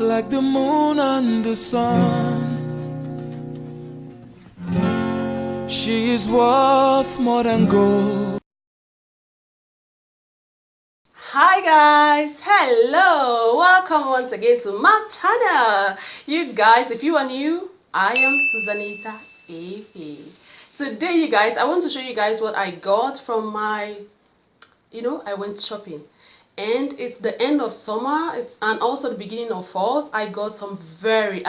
like the moon and the sun. She is worth more than gold. Hi guys, hello, welcome once again to my channel. You guys, if you are new, I am Susanita AP. Today you guys, I want to show you guys what I got from my, I went shopping and it's the end of summer, and also the beginning of fall. I got some very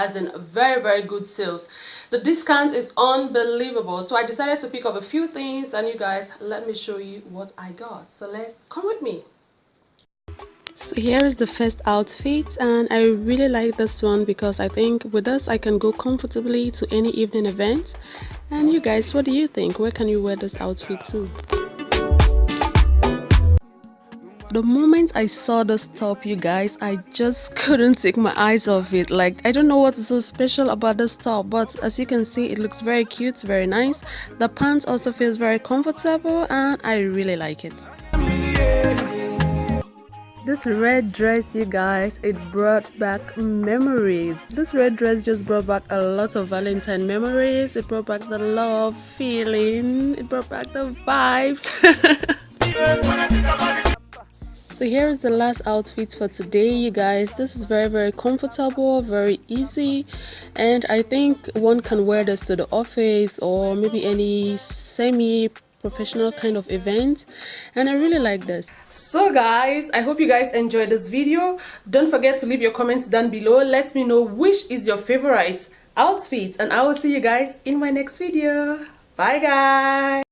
good sales. The discount is unbelievable, so I decided to pick up a few things, and you guys, let me show you what I got. So let's come with me. So here is the first outfit, and I really like this one because I think with this I can go comfortably to any evening event. And you guys, what do you think? Where can you wear this outfit to? The moment I saw this top, you guys, I just couldn't take my eyes off it. Like, I don't know what is so special about this top, but as you can see, it looks very cute, very nice. The pants also feels very comfortable, and I really like it. This red dress, you guys, it brought back memories. This red dress just brought back a lot of Valentine memories. It brought back the love feeling. It brought back the vibes. So here is the last outfit for today, you guys. This is very comfortable, very easy, and I think one can wear this to the office or maybe any semi-professional kind of event, and I really like this. So guys, I hope you guys enjoyed this video. Don't forget to leave your comments down below. Let me know which is your favorite outfit, and I will see you guys in my next video. Bye guys.